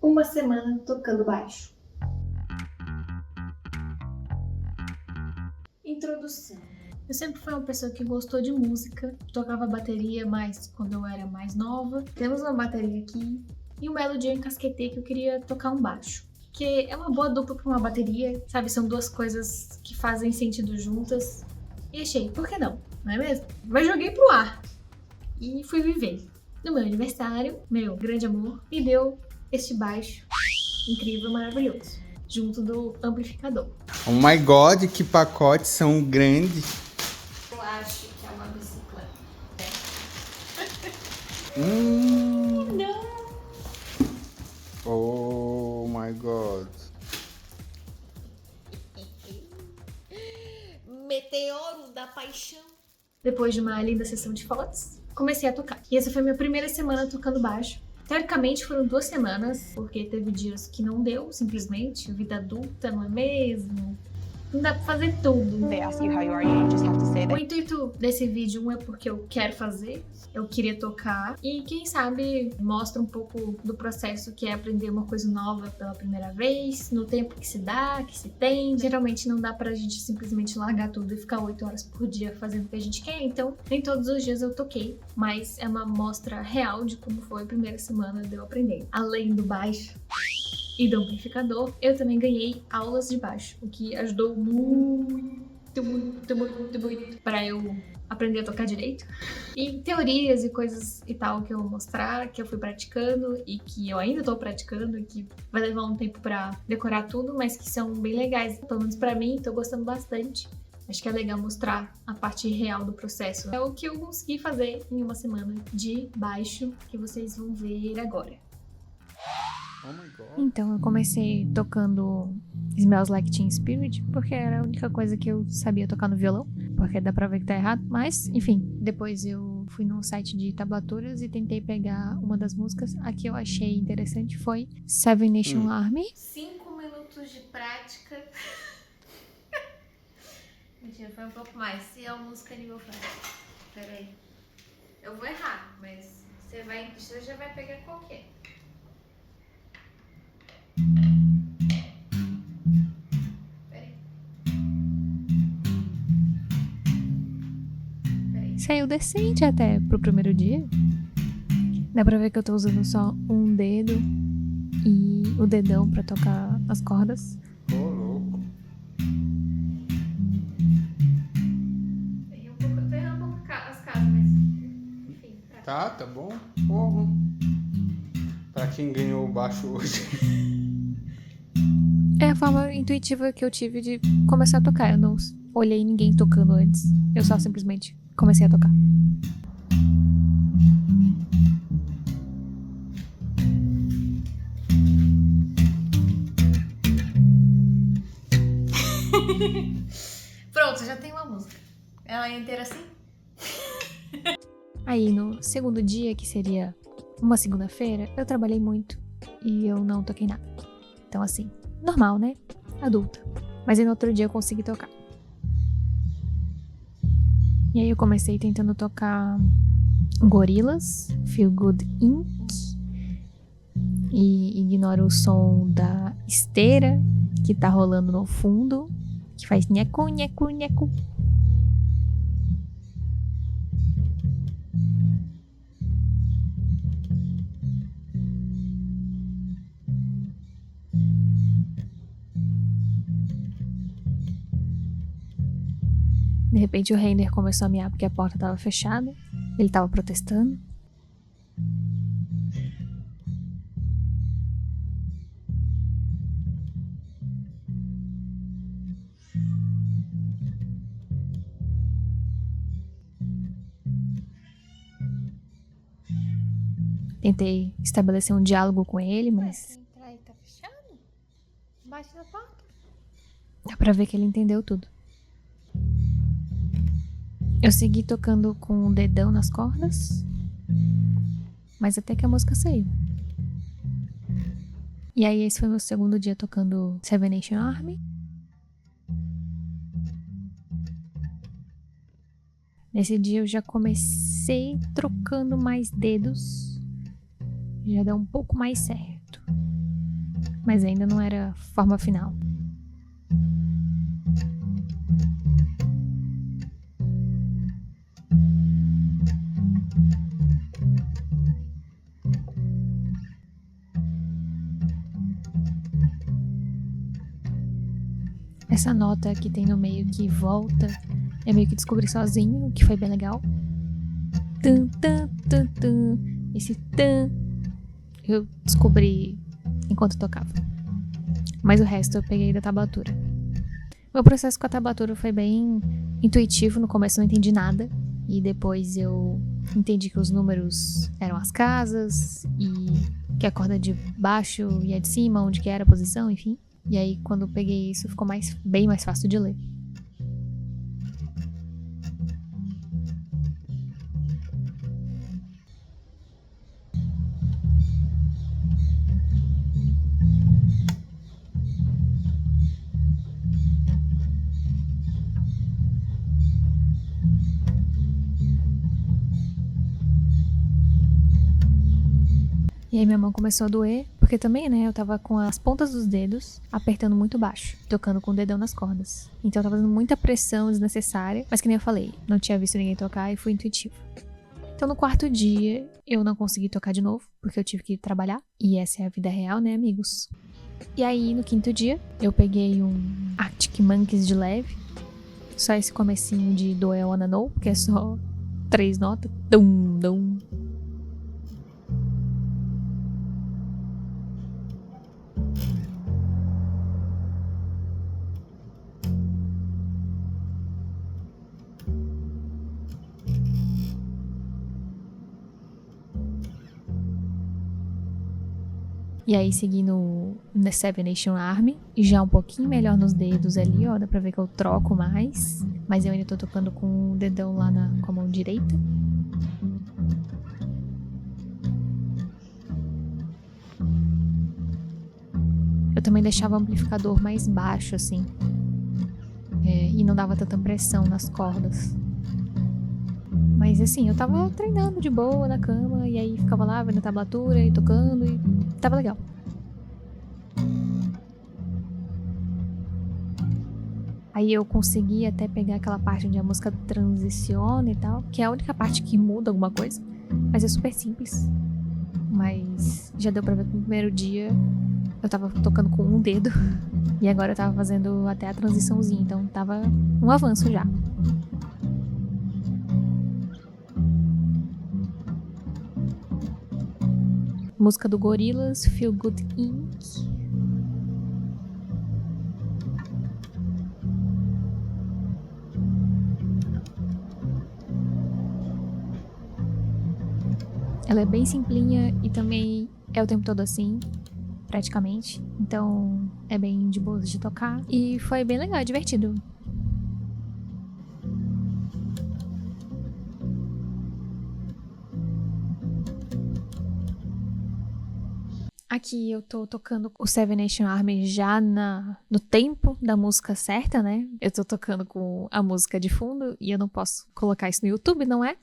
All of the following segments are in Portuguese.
Uma semana tocando baixo. Introdução. Eu sempre fui uma pessoa que gostou de música, tocava bateria mais quando eu era mais nova. Temos uma bateria aqui e um belo dia eu encasquetei que eu queria tocar um baixo. Que é uma boa dupla para uma bateria, sabe? São duas coisas que fazem sentido juntas. E achei, por que não? Não é mesmo? Mas joguei pro ar e fui viver. No meu aniversário, meu grande amor me deu este baixo incrível, maravilhoso, junto do amplificador. Oh my god, que pacotes são grandes. Eu acho que é uma bicicleta. Não! Oh my god. Meteoro da paixão. Depois de uma linda sessão de fotos, comecei a tocar. E essa foi minha primeira semana tocando baixo. Teoricamente foram 2 semanas, porque teve dias que não deu, simplesmente. Vida adulta, não é mesmo? Não dá pra fazer tudo. O intuito desse vídeo, é porque eu quero fazer, eu queria tocar, e quem sabe mostra um pouco do processo que é aprender uma coisa nova pela primeira vez, no tempo que se dá, que se tem. Geralmente não dá pra gente simplesmente largar tudo e ficar 8 horas por dia fazendo o que a gente quer, então nem todos os dias eu toquei, mas é uma amostra real de como foi a primeira semana de eu aprender. Além do baixo e do amplificador, eu também ganhei aulas de baixo, o que ajudou muito para eu aprender a tocar direito. E teorias e coisas e tal que eu vou mostrar, que eu fui praticando e que eu ainda tô praticando e que vai levar um tempo pra decorar tudo, mas que são bem legais. Pelo menos pra mim, tô gostando bastante. Acho que é legal mostrar a parte real do processo. É o que eu consegui fazer em uma semana de baixo, que vocês vão ver agora. Oh my god. Então eu comecei tocando Smells Like Teen Spirit, porque era a única coisa que eu sabia tocar no violão, porque dá pra ver que tá errado, mas enfim. Depois eu fui num site de tablaturas e tentei pegar uma das músicas. A que eu achei interessante foi Seven Nation Army. 5 minutos de prática. Mentira, foi um pouco mais. Se é uma música nível fraco. Pera aí. Eu vou errar, mas você já vai pegar qualquer. Saiu decente até pro primeiro dia. Dá pra ver que eu tô usando só um dedo e o dedão pra tocar as cordas. Ô, louco. Errei um pouco, eu tô errando um pouco as casas, mas enfim. Tá bom. Porra. Pra quem ganhou o baixo hoje. É a forma intuitiva que eu tive de começar a tocar. Eu não olhei ninguém tocando antes. Eu só simplesmente comecei a tocar. Pronto, já tem uma música. Ela é inteira assim? Aí no segundo dia, que seria uma segunda-feira, eu trabalhei muito e eu não toquei nada. Então assim, normal, né? Adulta. Mas aí no outro dia eu consegui tocar. E aí eu comecei tentando tocar Gorillaz, Feel Good Inc. E ignoro o som da esteira que tá rolando no fundo, que faz nheco, nheco, nheco. De repente o Reiner começou a miar porque a porta estava fechada. Ele estava protestando. Tentei estabelecer um diálogo com ele, mas Entrar aí, tá fechado? Bate na porta. dá pra ver que ele entendeu tudo. Eu segui tocando com o dedão nas cordas, mas até que a música saiu. E aí esse foi meu segundo dia tocando Seven Nation Army. Nesse dia eu já comecei trocando mais dedos. Já deu um pouco mais certo. mas ainda não era forma final. Essa nota que tem no meio que volta, é meio que descobri sozinho, o que foi bem legal. Tum, tum, tum, tum. Esse tum eu descobri enquanto tocava. Mas o resto eu peguei da tablatura. Meu processo com a tablatura foi bem intuitivo. No começo eu não entendi nada. E depois eu entendi que os números eram as casas. E que a corda de baixo e a de cima, onde que era a posição, enfim. E aí quando eu peguei isso ficou bem mais fácil de ler. E aí minha mão começou a doer, porque também, né, eu tava com as pontas dos dedos apertando muito baixo, tocando com o dedão nas cordas. Então eu tava fazendo muita pressão desnecessária, mas que nem eu falei, não tinha visto ninguém tocar e fui intuitivo. Então no quarto dia eu não consegui tocar de novo, porque eu tive que ir trabalhar. E essa é a vida real, né, amigos? E aí no quinto dia eu peguei um Arctic Monkeys de leve, só esse comecinho de Do I Wanna Know, que é só 3 notas, dum, dum. E aí segui no The Seven Nation Army, e já um pouquinho melhor nos dedos ali, ó, dá pra ver que eu troco mais, mas eu ainda tô tocando com o dedão lá com a mão direita. Eu também deixava o amplificador mais baixo, assim, e não dava tanta pressão nas cordas. Mas assim, eu tava treinando de boa na cama, e aí ficava lá vendo a tablatura e tocando, e tava legal. Aí eu consegui até pegar aquela parte onde a música transiciona e tal, que é a única parte que muda alguma coisa, mas é super simples. Mas já deu pra ver que no primeiro dia eu tava tocando com um dedo, e agora eu tava fazendo até a transiçãozinha, então tava um avanço já. Música do Gorillaz, Feel Good Inc. Ela é bem simplinha e também é o tempo todo assim, praticamente. Então é bem de boa de tocar. E foi bem legal, divertido. Aqui eu tô tocando o Seven Nation Army já no tempo da música certa, né? Eu tô tocando com a música de fundo e eu não posso colocar isso no YouTube, não é?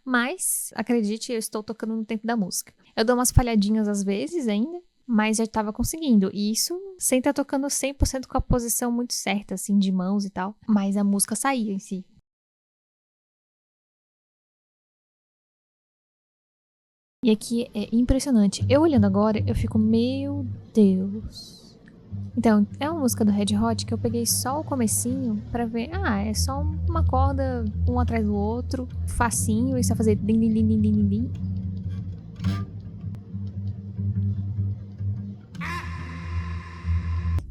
Mas, acredite, eu estou tocando no tempo da música. Eu dou umas falhadinhas às vezes ainda, mas já tava conseguindo. E isso sem estar tocando 100% com a posição muito certa, assim, de mãos e tal. Mas a música saía em si. E aqui é impressionante. Eu olhando agora, eu fico, meu Deus. Então, é uma música do Red Hot que eu peguei só o comecinho pra ver. Ah, é só uma corda, um atrás do outro, facinho, e só fazer din, din, din, din, din, din.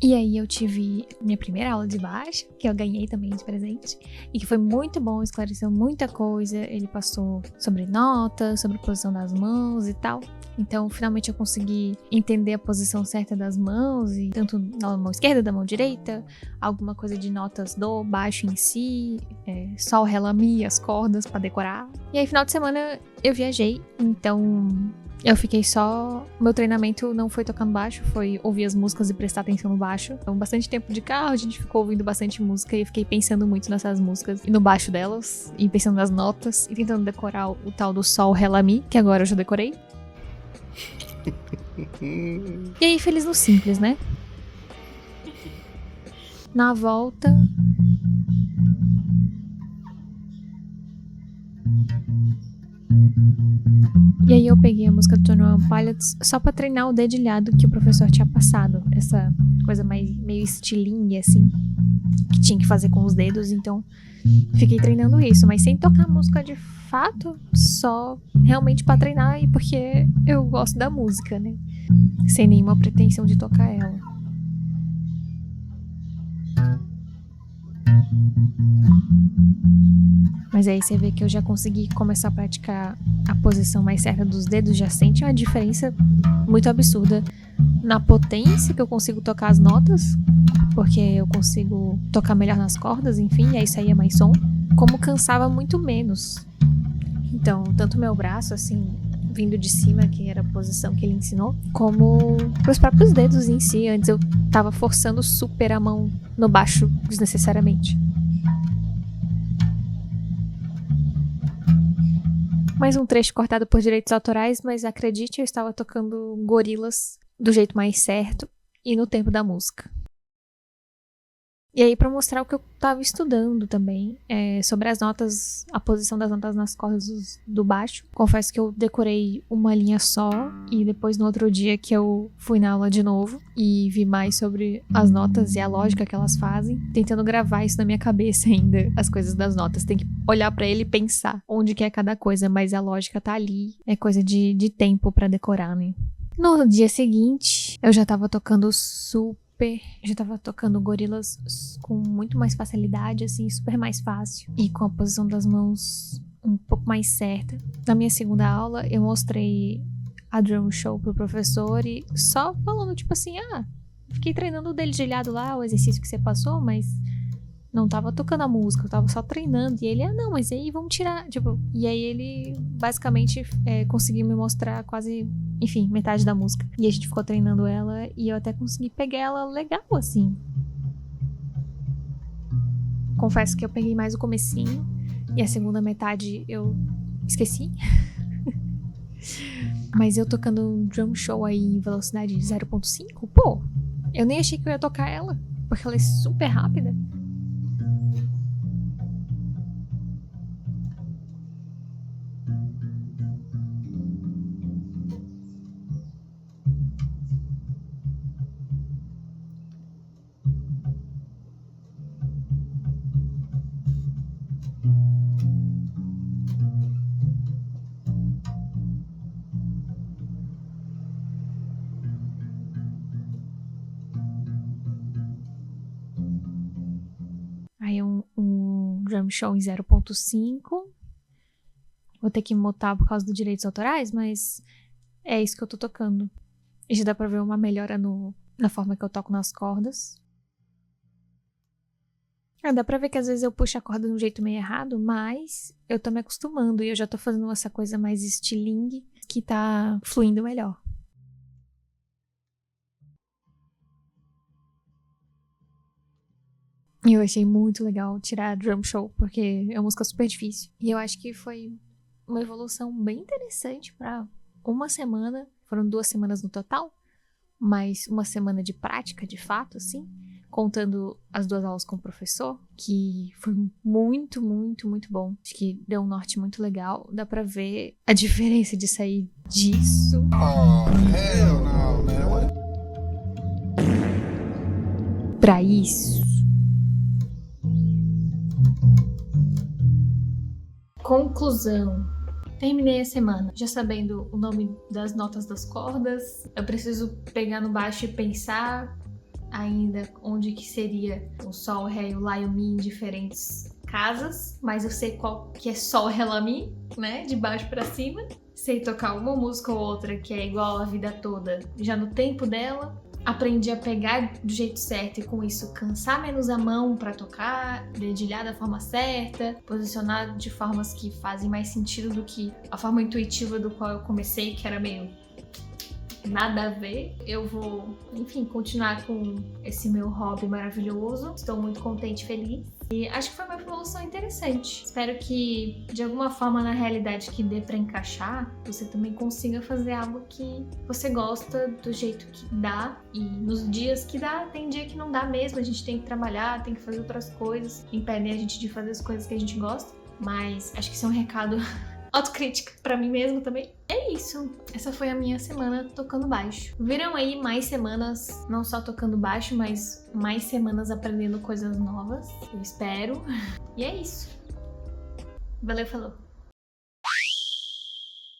E aí eu tive minha primeira aula de baixo, que eu ganhei também de presente, e que foi muito bom, esclareceu muita coisa. Ele passou sobre notas, sobre a posição das mãos e tal. Então, finalmente eu consegui entender a posição certa das mãos, e tanto na mão esquerda, da mão direita, alguma coisa de notas do baixo em si, sol, ré, lá, mi, as cordas pra decorar. E aí, final de semana, eu viajei, então eu fiquei só... Meu treinamento não foi tocando baixo, foi ouvir as músicas e prestar atenção no baixo. Então, bastante tempo de carro, a gente ficou ouvindo bastante música e eu fiquei pensando muito nessas músicas e no baixo delas, e pensando nas notas, e tentando decorar o tal do sol, ré, lá, mi, que agora eu já decorei. E aí, feliz no simples, né? Na volta... E aí eu peguei a música do 21 Pilots só pra treinar o dedilhado que o professor tinha passado. Essa coisa meio estilingue, assim, que tinha que fazer com os dedos. Então, fiquei treinando isso, mas sem tocar música de fato, só realmente pra treinar e porque eu gosto da música, né? Sem nenhuma pretensão de tocar ela. Mas aí você vê que eu já consegui começar a praticar a posição mais certa dos dedos, já sente uma diferença muito absurda na potência que eu consigo tocar as notas, porque eu consigo tocar melhor nas cordas, enfim, e aí saía mais som, como cansava muito menos. Então, tanto meu braço, assim, vindo de cima, que era a posição que ele ensinou, como os próprios dedos em si. Antes eu tava forçando super a mão no baixo desnecessariamente. Mais um trecho cortado por direitos autorais, mas acredite, eu estava tocando Gorillaz do jeito mais certo e no tempo da música. E aí, pra mostrar o que eu tava estudando também, sobre as notas, a posição das notas nas cordas do baixo. Confesso que eu decorei uma linha só, e depois no outro dia que eu fui na aula de novo e vi mais sobre as notas e a lógica que elas fazem, tentando gravar isso na minha cabeça ainda, as coisas das notas. Tem que olhar pra ele e pensar onde que é cada coisa, mas a lógica tá ali, é coisa de tempo pra decorar, né? No dia seguinte, eu já tava tocando já tava tocando Gorillaz com muito mais facilidade, assim, super mais fácil. E com a posição das mãos um pouco mais certa. Na minha segunda aula, eu mostrei a drum show pro professor e só falando, tipo assim, fiquei treinando o dedilhado lá, o exercício que você passou, mas não tava tocando a música, eu tava só treinando. E ele, não, mas aí vamos tirar, tipo... E aí ele, basicamente, conseguiu me mostrar quase, enfim, metade da música. E a gente ficou treinando ela e eu até consegui pegar ela legal, assim. Confesso que eu peguei mais o comecinho e a segunda metade eu esqueci. Mas eu tocando um drum show aí em velocidade de 0.5, pô, eu nem achei que eu ia tocar ela, porque ela é super rápida. Aí um drum show em 0.5. Vou ter que mutar por causa dos direitos autorais, mas é isso que eu tô tocando. E já dá pra ver uma melhora na forma que eu toco nas cordas. Dá pra ver que às vezes eu puxo a corda de um jeito meio errado, mas eu tô me acostumando e eu já tô fazendo essa coisa mais estilingue que tá fluindo melhor. E eu achei muito legal tirar drum show, porque é uma música super difícil. E eu acho que foi uma evolução bem interessante pra uma semana. Foram 2 semanas no total, mas uma semana de prática, de fato, assim. Contando as 2 aulas com o professor, que foi muito, muito, muito bom. Acho que deu um norte muito legal. Dá pra ver a diferença de sair disso... pra isso. Conclusão. Terminei a semana já sabendo o nome das notas das cordas. Eu preciso pegar no baixo e pensar ainda onde que seria o sol, o ré, o lá e o mi em diferentes casas. Mas eu sei qual que é sol, ré, lá, mi, né? De baixo pra cima. Sei tocar uma música ou outra que é igual a vida toda, já no tempo dela. Aprendi a pegar do jeito certo e com isso cansar menos a mão pra tocar, dedilhar da forma certa, posicionar de formas que fazem mais sentido do que a forma intuitiva do qual eu comecei, que era meio nada a ver. Eu vou, enfim, continuar com esse meu hobby maravilhoso. Estou muito contente e feliz. E acho que foi uma evolução interessante. Espero que, de alguma forma, na realidade que dê pra encaixar, você também consiga fazer algo que você gosta do jeito que dá. E nos dias que dá, tem dia que não dá mesmo. A gente tem que trabalhar, tem que fazer outras coisas que impedem a gente de fazer as coisas que a gente gosta. Mas acho que isso é um recado autocrítica pra mim mesmo também. É isso. Essa foi a minha semana tocando baixo. Viram aí mais semanas, não só tocando baixo, mas mais semanas aprendendo coisas novas. Eu espero. E é isso. Valeu, falou.